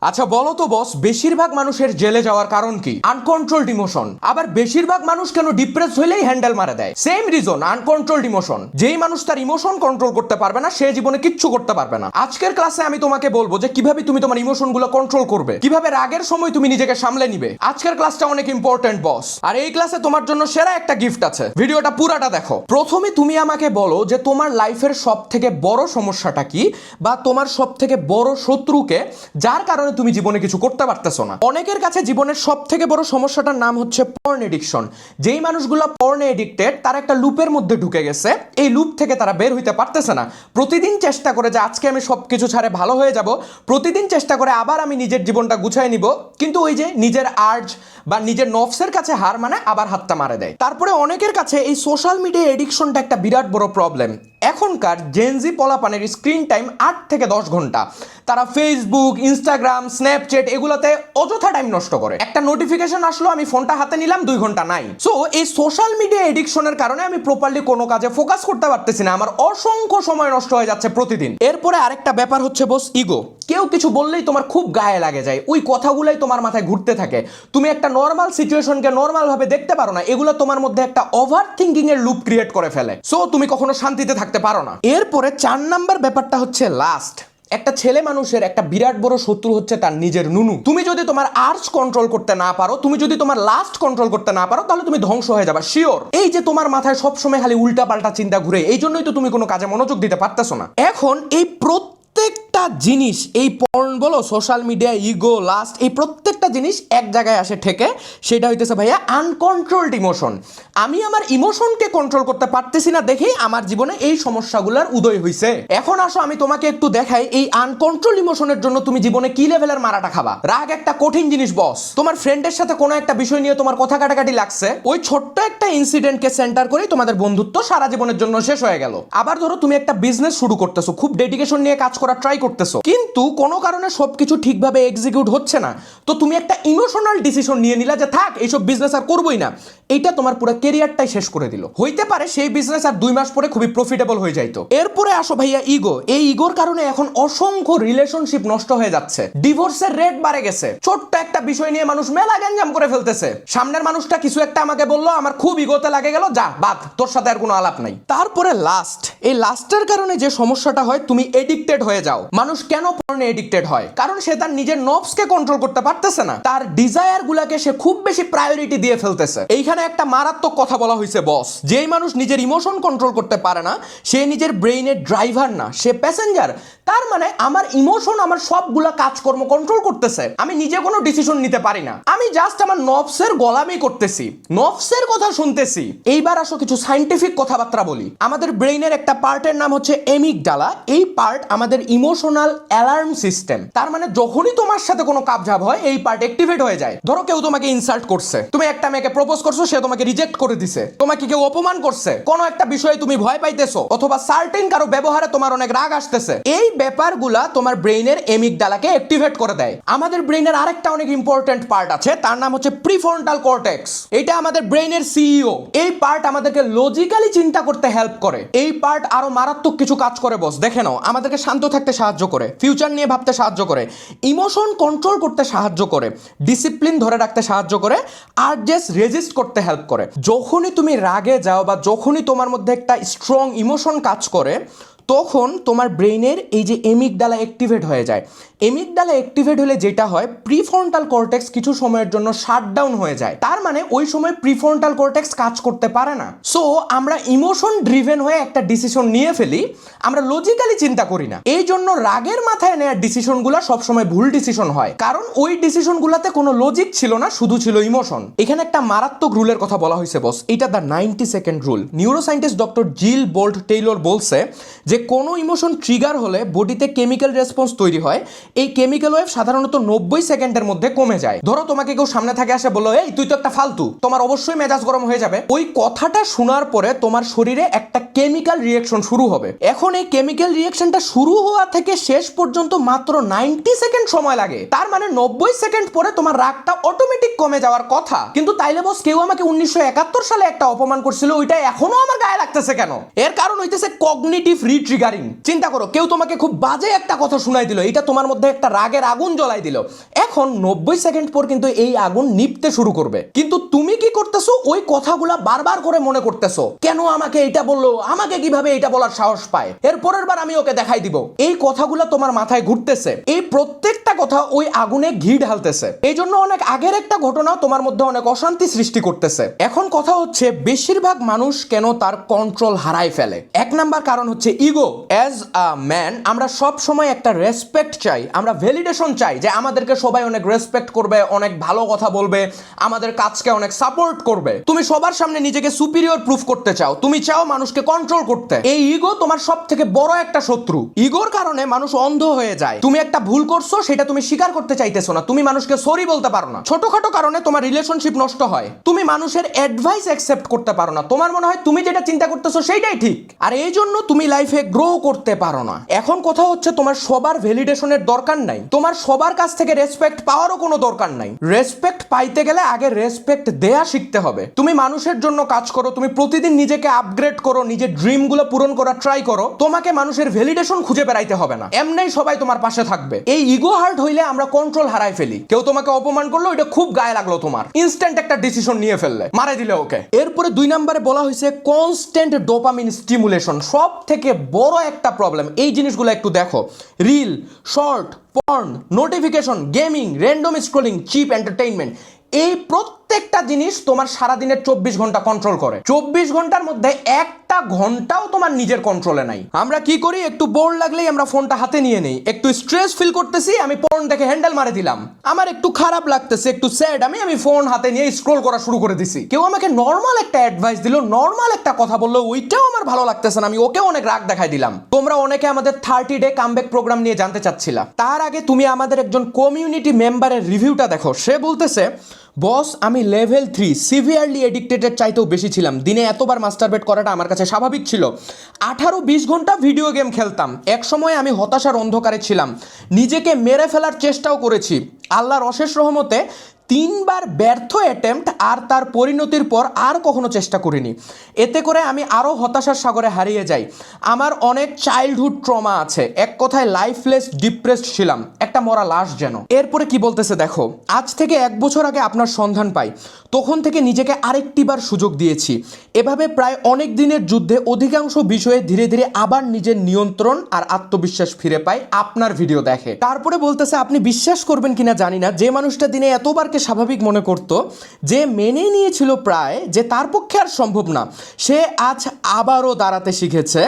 আচ্ছা বলো তো বস, বেশিরভাগ মানুষের জেলে যাওয়ার কারণ কি? Uncontrolled emotion. আবার বেশিরভাগ মানুষ কেন ডিপ্রেস হইলেই হ্যান্ডেল মারা দেয়? Same reason, uncontrolled emotion. যেই মানুষ তার ইমোশন কন্ট্রোল করতে পারবে না, সে জীবনে কিচ্ছু করতে পারবে না। আজকের ক্লাসে আমি তোমাকে বলবো যে কিভাবে তুমি তোমার ইমোশনগুলো কন্ট্রোল করবে, কিভাবে রাগের সময় তুমি নিজেকে সামলে নিবে। আজকের ক্লাসটা অনেক ইম্পর্টেন্ট বস, আর এই ক্লাসে তোমার জন্য সেরা একটা গিফট আছে। ভিডিওটা পুরাটা দেখো। প্রথমে তুমি আমাকে বলো যে তোমার লাইফের সব থেকে বড় সমস্যাটা কি, বা তোমার সব থেকে বড় শত্রুকে, যার কারণে তুমি জীবনে কিছু করতে পারতেছো না। অনেকের কাছে জীবনের সব থেকে বড় সমস্যাটার নাম হচ্ছে পর্ন এডিকশন। যেই মানুষগুলো পর্ন এডিক্টেড, তারা একটা লুপের মধ্যে ঢুকে গেছে। এই লুপ থেকে তারা বের হইতে পারতেছে না। প্রতিদিন চেষ্টা করে যে আজকে আমি সবকিছু ছাড়ে ভালো হয়ে যাব, প্রতিদিন চেষ্টা করে আবার আমি নিজের জীবনটা গুছাই নিব, কিন্তু ওই যে নিজের আর্জ বা নিজের নফসের কাছে হার মানে আবার হাতটা মারে দেয়। তারপরে অনেকের কাছে এই সোশ্যাল মিডিয়া এডিকশনটা একটা বিরাট বড় প্রবলেম। এখনকার জেনজি পোলাপানের স্ক্রিন টাইম 8 থেকে 10 ঘন্টা। তারা ফেসবুক, ইনস্টাগ্রাম, স্ন্যাপচ্যাট এগুলোতে অযথা টাইম নষ্ট করে। একটা নোটিফিকেশন আসলো, আমি ফোনটা হাতে নিলাম, 2 ঘন্টা নাই। সো এই সোশ্যাল মিডিয়া এডিকশনের কারণে আমি প্রপারলি কোনো কাজে ফোকাস করতে পারতেছি না। আমার অসংখ্য সময় নষ্ট হয়ে যাচ্ছে প্রতিদিন। এরপরে আরেকটা ব্যাপার হচ্ছে বস, ইগো। কেউ কিছু বললেই তোমার খুব গায়ে লাগে যায়, ওই কথাগুলোই তোমার মাথায় ঘুরতে থাকে। তুমি একটা নর্মাল সিচুয়েশনকে নর্মাল ভাবে দেখতে পারো না। এগুলো তোমার মধ্যে একটা ওভার থিঙ্কিং এর লুপ ক্রিয়েট করে ফেলে। সো তুমি কখনো শান্তিতে থাকতে পারো না। এরপরে 4 নাম্বার ব্যাপারটা হচ্ছে লাস্ট। একটা ছেলে মানুষের একটা বিরাট বড় শত্রু হচ্ছে তার নিজের নুনু। তুমি যদি তোমার আর্জ কন্ট্রোল করতে না পারো, তুমি যদি তোমার লাস্ট কন্ট্রোল করতে না পারো, তাহলে তুমি ধ্বংস হয়ে যাবে শিওর। এই যে তোমার মাথায় সবসময় খালি উল্টা পাল্টা চিন্তা ঘুরে, এই জন্যই তো তুমি কোনো কাজে মনোযোগ দিতে পারতেছো না। এখন এই প্রত্যেকটা জিনিস, এই পর্ন বলো, সোশ্যাল মিডিয়া, ইগো, লাস্ট, এই প্রত্যেকটা জিনিস এক জায়গায় আসে ঠেকে। সেটা হইতেছে ভাইয়া আনকন্ট্রোলড ইমোশন। আমি আমার ইমোশনকে কন্ট্রোল করতে পারতেছি না দেখেই আমার জীবনে এই সমস্যাগুলোর উদয় হইছে। এখন আসো আমি তোমাকে একটু দেখাই এই আনকন্ট্রোল ইমোশনের জন্য তুমি জীবনে কি লেভেলের মারাটা খাবা। রাগ একটা কঠিন জিনিস বস। তোমার ফ্রেন্ডের সাথে কোনো একটা বিষয় নিয়ে তোমার কথা কাটাকাটি লাগছে, ওই ছোট্ট একটা ইনসিডেন্টকে সেন্টার করেই তোমাদের বন্ধুত্ব সারা জীবনের জন্য শেষ হয়ে গেল। আবার ধরো তুমি একটা বিজনেস শুরু করতেছো, খুব ডেডিকেশন নিয়ে কাজ করার ট্রাই করতেছো, কিন্তু কোনো কারণে সবকিছু ঠিকভাবে এক্সিকিউট হচ্ছে না। তো তুমি একটা ইমোশনাল ডিসিশন নিয়ে নিলা যে থাক, এইসব বিজনেস আর করবোই না। এইটা তোমার পুরো ক্যারিয়ারটাই শেষ করে দিল। হইতে পারে সেই বিজনেস আর 2 মাস পরে খুবই প্রফিটেবল হয়ে যাইতো। এরপরে আসো ভাইয়া ইগো। এই ইগোর কারণে এখন অসংখ্য রিলেশনশিপ নষ্ট হয়ে যাচ্ছে, ডিভোর্সের রেট বাড়ে গেছে। ছোট্ট একটা বিষয় নিয়ে মানুষ মেলা গ্যাঞ্জাম করে ফেলতেছে। সামনের মানুষটা কিছু একটা আমাকে বললো, আমার খুব ইগোতে লাগে গেল, যা বাদ, তোর সাথে আর কোনো আলাপ নাই। তারপরে লাস্ট, এই লাস্টের কারণে যে সমস্যাটা হয়, তুমি এডিক্টেড হয়ে যাও। মানুষ কেন পর্নে এডিক্টেড হয়? কারণ সে তার নিজের নফসকে কন্ট্রোল করতে পারতেছে না। তার ডিজায়ার গুলাকে সে খুব বেশি প্রায়োরিটি দিয়ে ফেলতেছে। এইখানে একটা মারাত্মক কথা বলা হয়েছে বস। যেই মানুষ নিজের ইমোশন কন্ট্রোল করতে পারে না, সে নিজের ব্রেইনের ড্রাইভার না, সে প্যাসেঞ্জার। তার মানে আমার ইমোশন আমার সবগুলা কাজকর্ম কন্ট্রোল করতেছে, আমি নিজে কোনো ডিসিশন নিতে পারি না। আমি জাস্ট আমার নফসের গোলামি করতেছি, নফসের কথা শুনতেছি। এইবার আসো কিছু সাইন্টিফিক কথাবার্তা বলি। আমাদের ব্রেইনের একটা পার্টের নাম হচ্ছে এমিগডালা। এই পার্ট আমাদের ইমোশনাল অ্যালার্ম সিস্টেম। তার মানে যখনই তোমার সাথে কোনো কাপঝাপ হয়, এই পার্ট অ্যাক্টিভেট হয়ে যায়। ধরো কেউ তোমাকে ইনসাল্ট করছে, তুমি একটা মেয়েকে প্রপোজ করছো, সে তোমাকে রিজেক্ট করে দিছে, তোমাকে কেউ অপমান করছে, কোনো একটা বিষয়ে তুমি ভয় পাইতেছো, অথবা সার্টেন কারো ব্যবহারে তোমার অনেক রাগ আসতেছে, এই ব্যাপারগুলা তোমার ব্রেইনের এমিগডালাকে অ্যাক্টিভেট করে দেয়। আমাদের ব্রেইনের আরেকটা অনেক ইম্পর্টেন্ট পার্ট আছে, তার নাম হচ্ছে প্রিফ্রন্টাল কর্টেক্স। এটা আমাদের ব্রেইনের সিইও। এই পার্ট আমাদেরকে লজিক্যালি চিন্তা করতে হেল্প করে। এই পার্ট আরো মারাত্মক কিছু কাজ করে বস, দেখে নাও। আমাদেরকে শান্ত থাকতে সাহায্য করে, ফিউচার নিয়ে ভাবতে সাহায্য করে, ইমোশন কন্ট্রোল করতে সাহায্য করে, ডিসিপ্লিন ধরে রাখতে সাহায্য করে, আর জাস্ট রেজিস্ট করতে হেল্প করে। যখনই তুমি রাগে যাও বা যখনই তোমার মধ্যে একটা স্ট্রং ইমোশন কাজ করে, তখন তোমার ব্রেইনের এই যে এমিগডালা অ্যাক্টিভেট হয়ে যায়। এমিগডালা অ্যাক্টিভেট হলে যেটা হয়, প্রিফ্রন্টাল কর্টেক্স কিছু সময়ের জন্য শাটডাউন হয়ে যায়। তার মানে ওই সময় প্রিফ্রন্টাল কর্টেক্স কাজ করতে পারে না। সো আমরা ইমোশন ড্রিভেন হয়ে একটা ডিসিশন নিয়ে ফেলি, আমরা লজিক্যালি চিন্তা করি না। এই জন্য রাগের মাথায় নেওয়া ডিসিশনগুলো সবসময় ভুল ডিসিশন হয়, কারণ ওই ডিসিশনগুলোতে কোনো লজিক ছিল না, শুধু ছিল ইমোশন। এখানে একটা মারাত্মক রুলের কথা বলা হয়েছে বস, এটা the 90 second rule. Neuroscientist doctor Jill Bolte Taylor বলছে যে কোনো ইমোশন ট্রিগার হলে বডিতে কেমিক্যাল রেসপন্স তৈরি হয়। এই কেমিক্যাল ওয়েভ সাধারণত 90 সেকেন্ডের মধ্যে কমে যায়। ধরো তোমাকে কেউ সামনে থেকে আসে, বলো এই তুই তো একটা ফালতু, তোমার অবশ্যই মেজাজ গরম হয়ে যাবে। ওই কথাটা শোনার পরে তোমার শরীরে একটা কেমিক্যাল রিঅ্যাকশন শুরু হবে। এখন এই কেমিক্যাল রিঅ্যাকশনটা শুরু হওয়া থেকে শেষ পর্যন্ত মাত্র 90 সেকেন্ড সময় লাগে। তার মানে 90 সেকেন্ড পরে তোমার রাগটা অটোমেটিক কমে যাওয়ার কথা। কিন্তু তাইলে বস, কেউ আমাকে 1971 সালে একটা অপমান করছিল, ওইটা এখনো আমার গায়ে লাগতেছে কেন? এর কারণ হইতেছে কগনিটিভ রিড ট্রিগারিং। চিন্তা করো, কেউ তোমাকে খুব বাজে একটা কথা শুনাই দিল, এটা তোমার মধ্যে একটা রাগের আগুন জ্বলাই দিল। এখন 90 সেকেন্ড পর কিন্তু এই আগুন নিভতে শুরু করবে, কিন্তু তুমি কি করতেছো? ওই কথাগুলা বারবার করে মনে করতেছো, কেন আমাকে এটা বললো, আমাকে কিভাবে এটা বলার সাহস পায়, এর পরের বার আমি ওকে দেখাই দিব। এই কথাগুলা তোমার মাথায় ঘুরতেছে, এই প্রত্যেকটা কথা ওই আগুনে ঘি ঢালতেছে। এই জন্য অনেক আগের একটা ঘটনা তোমার মধ্যে অনেক অশান্তি সৃষ্টি করতেছে। এখন কথা হচ্ছে, বেশিরভাগ মানুষ কেন তার কন্ট্রোল হারায় ফেলে? এক নাম্বার কারণ হচ্ছে ইগো। অ্যাজ আ ম্যান আমরা সব সময় একটা রেসপেক্ট চাই, আমরা ভ্যালিডেশন চাই, যে আমাদেরকে সবাই অনেক রেসপেক্ট করবে, অনেক ভালো কথা বলবে, আমাদের কাজকে অনেক সাপোর্ট করবে। তুমি সবার সামনে নিজেকে সুপিরিয়র প্রুফ করতে চাও, তুমি চাও মানুষকে কন্ট্রোল করতে। এই ইগো তোমার সব থেকে বড় একটা শত্রু। ইগোর কারণে মানুষ অন্ধ হয়ে যায়। তুমি একটা ভুল করছো, সেটা তুমি স্বীকার করতে চাইতেছো না, তুমি মানুষকে সরি বলতে পারো না। ছোটখাটো কারণে তোমার রিলেশনশিপ নষ্ট হয়। তুমি মানুষের অ্যাডভাইস অ্যাকসেপ্ট করতে পারো না, তোমার মনে হয় তুমি যেটা চিন্তা করতেছো সেইটাই ঠিক, আর এই জন্য তুমি লাইফে গ্রো করতে পারো না। এখন কথা হচ্ছে, তোমার সবার ভ্যালিডেশনের দরকার নাই, তোমার সবার কাছ থেকে রেসপেক্ট পাওয়ারও কোনো দরকার নাই। রেসপেক্ট পাইতে গেলে আগে রেসপেক্ট দেয়া শিখতে হবে। তুমি মানুষের জন্য কাজ করো, তুমি প্রতিদিন নিজেকে আপগ্রেড করো, নিজের ড্রিমগুলো পূরণ করার ট্রাই করো, তোমাকে মানুষের ভ্যালিডেশন খুঁজে বেড়াইতে হবে না, এমনিই সবাই তোমার পাশে থাকবে। এই ইগো হার্ট হইলে আমরা কন্ট্রোল হারাই ফেলি। কেউ তোমাকে অপমান করলো, এটা খুব গায়ে লাগলো তোমার, ইনস্ট্যান্ট একটা ডিসিশন নিয়ে ফেললে, মারা দিলে ওকে। এরপরে 2 নম্বরে বলা হয়েছে কনস্ট্যান্ট ডোপামিন স্টিমুলেশন। সব থেকে বড় একটা প্রবলেম, এই জিনিসগুলো একটু দেখো। Reel, short, porn, notification, gaming, random scrolling, cheap entertainment, এই প্রত্যেকটা জিনিস তোমার সারাদিনের 24 ঘন্টা কন্ট্রোল করে। 24 ঘন্টার মধ্যে একটা ঘন্টাও তোমার নিজের কন্ট্রোলে নাই। আমরা কি করি, একটু বোর লাগলেই আমরা ফোনটা হাতে নিয়ে নেই, একটু স্ট্রেস ফিল করতেছি, আমি পর্ন দেখে হ্যান্ডেল মারে দিলাম, আমার একটু খারাপ লাগতেছে, একটু স্যাড, আমি ফোন হাতে নিয়ে স্ক্রল করা শুরু করে দিছি। কেউ আমাকে নর্মাল একটা অ্যাডভাইস দিল, নর্মাল একটা কথা বললো, ওইটাও আমার ভালো লাগতেছে না, আমি ওকে অনেক রাগ দেখাই দিলাম। তোমরা অনেকে আমাদের 30 ডে কামব্যাক প্রোগ্রাম নিয়ে জানতে চাচ্ছিলা, তার আগে তুমি আমাদের একজন কমিউনিটি মেম্বারের রিভিউটা দেখো। সে বলতেছে, বস আমি লেভেল 3 সিভিয়ারলি এডিক্টেডের চাইতেও বেশি ছিলাম, দিনে এতবার মাস্টারবেট করাটা আমার কাছে স্বাভাবিক ছিল। 18-20 ঘন্টা ভিডিও গেম খেলতাম, এক সময় আমি হতাশার অন্ধকারে ছিলাম, নিজেকে মেরে ফেলার চেষ্টাও করেছি। আল্লাহর অশেষ রহমতে 3 বার ব্যর্থ অ্যাটেম্প্ট, আর তার পরিণতির পর আর কখনো চেষ্টা করিনি। এতে করে আমি আরও হতাশার সাগরে হারিয়ে যাই। আমার অনেক চাইল্ডহুড ট্রমা আছে, এক কথায় লাইফলেস ডিপ্রেসড ছিলাম, একটা মরা লাশ যেন। এরপরে কি বলতেছে দেখো, আজ থেকে 1 বছর আগে আপনার সন্ধান পাই, তখন থেকে নিজেকে আরেকটিবার সুযোগ দিয়েছি। এভাবে প্রায় অনেক দিনের যুদ্ধে অধিকাংশ বিষয়ে ধীরে ধীরে আবার নিজের নিয়ন্ত্রণ আর আত্মবিশ্বাস ফিরে পাই আপনার ভিডিও দেখে। তারপরে বলতেছে, আপনি বিশ্বাস করবেন কিনা জানি না, যে মানুষটা দিনে এতবারকে স্বাভাবিক মনে করত, যে মেনে নিয়েছিল প্রায় যে তার পক্ষে আর সম্ভব না, সে আজ আবারও দাঁড়াতে শিখেছে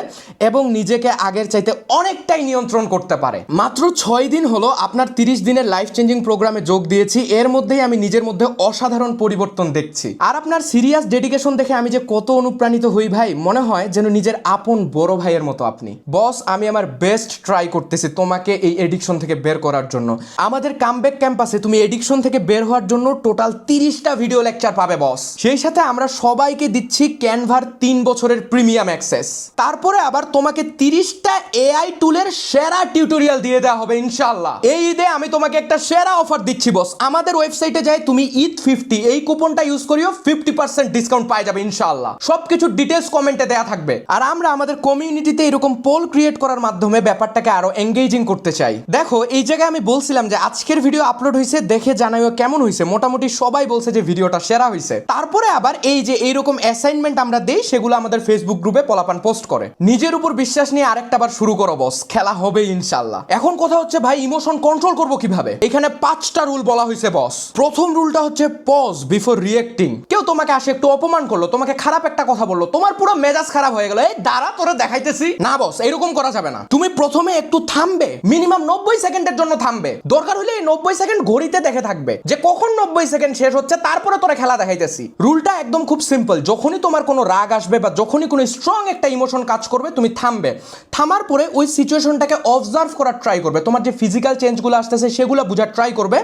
এবং নিজেকে আগের চাইতে অনেকটাই নিয়ন্ত্রণ করতে পারে। মাত্র 6 দিন হলো আপনার 30 দিনের লাইফ চেঞ্জিং প্রোগ্রামে যোগ দিয়েছি, এর মধ্যেই আমি নিজের মধ্যে অসাধারণ পরিবর্তন দেখছি। আর আপনার সিরিয়াস ডেডিকেশন দেখে আমি যে কত অনুপ্রাণিত হই ভাই, মনে হয় যেন নিজের আপন বড় ভাইয়ের মতো আপনি। বস আমি আমার বেস্ট ট্রাই করতেছি তোমাকে এই এডিকশন থেকে বের করার জন্য। আমাদের কামব্যাক ক্যাম্পাসে তুমি এডিকশন থেকে বের হওয়ার জন্য টোটাল 30টা ভিডিও লেকচার পাবে বস। সেই সাথে আমরা সবাইকে দিচ্ছি ক্যানভার 3 বছরের প্রিমিয়াম অ্যাক্সেস। তারপরে আবার তোমাকে 30টা এআই টুলের সেরা টিউটোরিয়াল দিয়ে দেওয়া হবে ইনশাআল্লাহ। এই ঈদে আমি তোমাকে একটা সেরা অফার দিচ্ছি বস। আমাদের ওয়েবসাইটে যাই তুমি ঈদ 50 এই কুপনটা ইউজ করিও, 50% ডিসকাউন্ট পাই যাবে ইনশাআল্লাহ। সবকিছু ডিটেইলস কমেন্টে দেয়া থাকবে। আর আমরা আমাদের কমিউনিটিতে এরকম পোল ক্রিয়েট করার মাধ্যমে ব্যাপারটাকে আরো এঙ্গেজিং করতে চাই। দেখো এই জায়গায় আমি বলছিলাম যে আজকের ভিডিও আপলোড হয়েছে, দেখে জানাইও কেমন হয়েছে। মোটামুটি সবাই বলছে যে ভিডিওটা সেরা হয়েছে। তারপরে আবার এই যে এইরকম অ্যাসাইনমেন্ট আমরা দেই, সেগুলো আমাদের ফেসবুক গ্রুপে পোলাপান পোস্ট করে। নিজের উপর বিশ্বাস নিয়ে আরেকটা বার শুরু করো বস, খেলা হবে ইনশাআল্লাহ। এখন কথা হচ্ছে ভাই, ইমোশন কন্ট্রোল করবো কিভাবে? এখানে 5টা রুল বলা হয়েছে বস। প্রথম রুলটা হচ্ছে পজ বিফোর রিয়েক্টিং। কেউ তোমাকে আসে একটু অপমান করলো, তোমাকে খারাপ একটা কথা বললো, তোমার পুরো মেজাজ খারাপ হয়ে গেল, এই দাঁড়া তোরে দেখাইতেছি না বস, এরকম করা যাবে না। তুমি প্রথমে একটু থামবে, মিনিমাম 90 সেকেন্ডের জন্য থামবে। দরকার হলে এই 90 সেকেন্ড ঘড়িতে দেখে থাকবে যে কখন 90 সেকেন্ড শেষ হচ্ছে, তারপরে তোরা খেলা দেখাইতেছি। রুলটা একদম খুব সিম্পল। যখনই তোমার কোনো রাগ আসবে বা যখনই কোনো স্ট্রং একটা ইমোশন কাজ করবে, তুমি থামবে। থামার পরে ওই সিচুয়েশনটাকে অবজার্ভ করার ট্রাই করবে, তোমার যে ফিজিক্যাল চেঞ্জগুলো আসতেছে সেগুলো বোঝার ট্রাই করবে।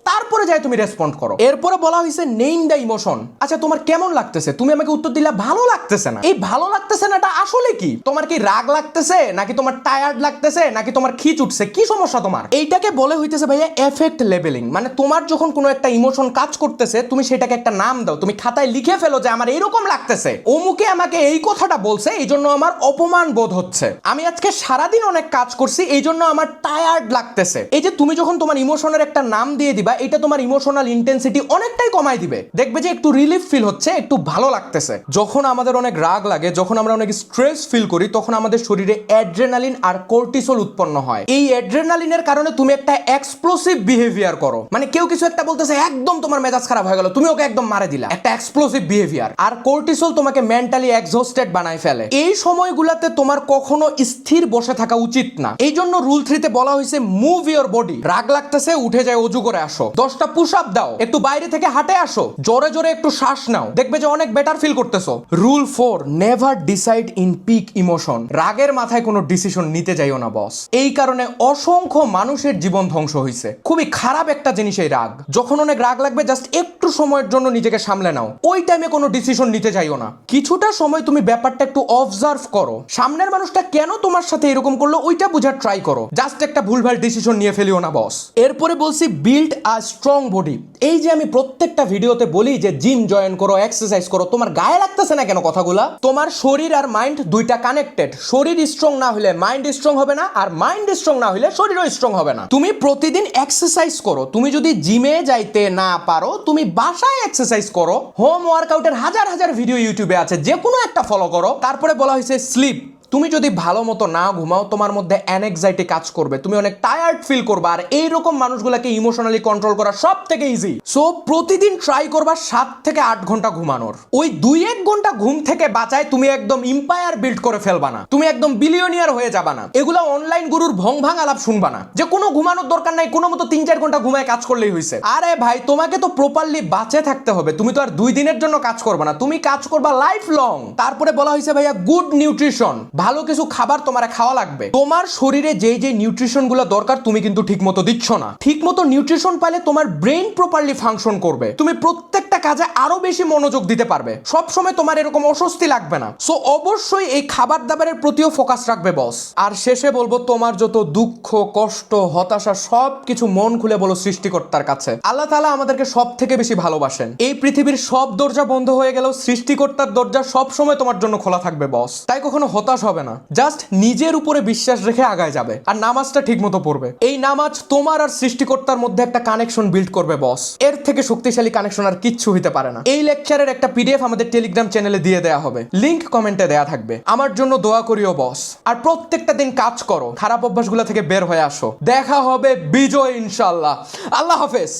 তারপর তারপরে যাই তুমি রেসপন্ড করো। এরপরে বলা হয়েছে নেইম দ্য ইমোশন। আচ্ছা তোমার কেমন লাগতেছে? তুমি আমাকে উত্তর দিলা ভালো লাগতেছে না। এই ভালো লাগতেছে নাটা আসলে কি? তোমার কি রাগ লাগতেছে, নাকি তোমার টায়ার্ড লাগতেছে, নাকি তোমার খিচ উঠছে? কি সমস্যা তোমার? এইটাকে বলে হইতেছে ভাইয়া এফেক্ট লেবেলিং। মানে তোমার যখন কোনো একটা ইমোশন কাজ করতেছে তুমি সেটাকে একটা নাম দাও, তুমি খাতায় লিখে ফেলো যে আমার এরকম লাগতেছে, অমুকে আমাকে এই কথাটা বলছে, এই জন্য আমার অপমান বোধ হচ্ছে, আমি আজকে সারাদিন অনেক কাজ করছি এই জন্য আমার টায়ার্ড লাগতেছে। এই যে তুমি যখন তোমার ইমোশনের একটা নাম দিয়ে দিবা, এটা তোমার ইমোশনাল ইন্টেন্সিটি অনেকটাই কমাই দিবে। দেখবে যে একটু রিলিফ ফিল হচ্ছে, একটু ভালো লাগতেছে। যখন আমাদের অনেক রাগ লাগে, যখন আমরা অনেক স্ট্রেস ফিল করি, তখন আমাদের শরীরে অ্যাড্রেনালিন আর কর্টিসল উৎপন্ন হয়। এই অ্যাড্রেনালিনের কারণে তুমি একটা এক্সপ্লোসিভ বিহেভিয়ার করো। মানে কেউ কিছু একটা বলতেছে, একদম তোমার মেজাজ খারাপ হয়ে গেল, তুমি ওকে একদম মারে দিলা, একটা এক্সপ্লোসিভ বিহেভিয়ার। আর কর্টিসল তোমাকে মেন্টালি এক্সহস্টেড বানায় ফেলে। এই সময়গুলোতে তোমার কখনো স্থির বসে থাকা উচিত না। এই জন্য রুল 3 তে বলা হয়েছে মুভ ইওর বডি। রাগ লাগতেছে, উঠে যায় অজু করে আসো, 10টা পুশ আপ দাও, একটু বাইরে থেকে হাঁটে আসো, জোরে জোরে একটু শ্বাস নাও, দেখবে যে অনেক বেটার ফিল করতেছো। Rule 4, never decide in peak emotion. রাগের মাথায় কোনো ডিসিশন নিতে যাইও না বস। এই কারণে অসংখ্য মানুষের জীবন ধ্বংস হয়েছে। খুবই খারাপ একটা জিনিস এই রাগ। যখন অনেক রাগ লাগবে জাস্ট একটু সময়ের জন্য নিজেকে সামলে নাও, ওই টাইমে কোনো ডিসিশন নিতে যাইও না। কিছুটা সময় তুমি ব্যাপারটা একটু অবজার্ভ করো, সামনের মানুষটা কেন তোমার সাথে এরকম করলো ওইটা বোঝার ট্রাই করো, জাস্ট একটা ভুলভাল ডিসিশন নিয়ে ফেলিও না বস। এরপরে বলছি বিল্ড আ স্ট্রং বডি। এই যে আমি প্রত্যেকটা ভিডিওতে বলি যে জিম জয়েন করো, এক্সারসাইজ করো, তোমার গায়ে লাগতেছে না কেন কথাগুলা? তোমার শরীর আর মাইন্ড দুইটা কানেক্টেড। শরীর স্ট্রং না হলে মাইন্ড স্ট্রং হবে না, আর মাইন্ড স্ট্রং না হলে শরীরও স্ট্রং হবে না। তুমি প্রতিদিন এক্সারসাইজ করো। তুমি যদি জিমে যাইতে না পারো, তুমি বাসায় এক্সারসাইজ করো। হোম ওয়ার্কআউটের হাজার হাজার ভিডিও ইউটিউবে আছে, যে কোনো একটা ফলো করো। তারপরে বলা হয়েছে স্লিপ। তুমি যদি ভালো মতো না ঘুমাও, তোমার মধ্যে অ্যাংজাইটি কাজ করবে, তুমি অনেক টায়ার্ড ফিল করবে। আর এইরকম মানুষগুলোকে ইমোশনালি কন্ট্রোল করা সব থেকে ইজি। সো প্রতিদিন ট্রাই করবা 7 থেকে 8 ঘন্টা ঘুমানোর। ওই 2-1 ঘন্টা ঘুম থেকে বাঁচায় তুমি একদম ইম্পায়ার বিল্ড করে ফেলবা না, তুমি একদম বিলিয়নিয়ার হয়ে যাবা না। এগুলা অনলাইন গুরুর ভং ভাং আলাপ শুনবা না যে কোনো ঘুমানোর দরকার নাই, কোনো মতো 3-4 ঘন্টা ঘুমায় কাজ করলেই হয়েছে। আরে ভাই, তোমাকে তো প্রপারলি বাঁচে থাকতে হবে। তুমি তো আর 2 দিনের জন্য কাজ করবা না, তুমি কাজ করবা লাইফ লং। তারপরে বলা হয়েছে ভাইয়া গুড নিউট্রিশন। ভালো কিছু খাবার তোমার খাওয়া লাগবে। তোমার শরীরে যেই যে নিউট্রিশন গুলো দরকার তুমি কিন্তু ঠিক মতো দিচ্ছ না। ঠিক মতো নিউট্রিশন পাইলে তোমার ব্রেন প্রপারলি ফাংশন করবে, তুমি প্রত্যেকটা কাজে আরো বেশি মনোযোগ দিতে পারবে, সব সময় তোমার এরকম অস্বস্তি লাগবে না। সো অবশ্যই এই খাবার দাবারের প্রতিও ফোকাস রাখবে বস। আর শেষে বলবো, তোমার যত দুঃখ, কষ্ট, হতাশা সব কিছু মন খুলে বলো সৃষ্টিকর্তার কাছে। আল্লাহ তাআলা আমাদেরকে সব থেকে বেশি ভালোবাসেন। এই পৃথিবীর সব দরজা বন্ধ হয়ে গেলেও সৃষ্টিকর্তার দরজা সব সময় তোমার জন্য খোলা থাকবে বস। তাই কখনো হতাশ হবে না, জাস্ট নিজের উপরে বিশ্বাস রেখে আগায় যাবে। আর নামাজটা ঠিক মতো পড়বে। এই নামাজ তোমার আর সৃষ্টিকর্তার মধ্যে একটা কানেকশন বিল্ড করবে বস। এর থেকে শক্তিশালী কানেকশন আর কিচ্ছু হইতে পারে না। এই লেকচারের একটা পিডিএফ আমাদের টেলিগ্রাম চ্যানেলে দিয়ে দেওয়া হবে, লিংক কমেন্টে দেওয়া থাকবে। আমার জন্য দোয়া করিও বস। আর প্রত্যেকটা দিন কাজ করো, খারাপ অভ্যাসগুলো থেকে বের হয়ে আসো। দেখা হবে বিজয় ইনশাআল্লাহ। আল্লাহ হাফেজ।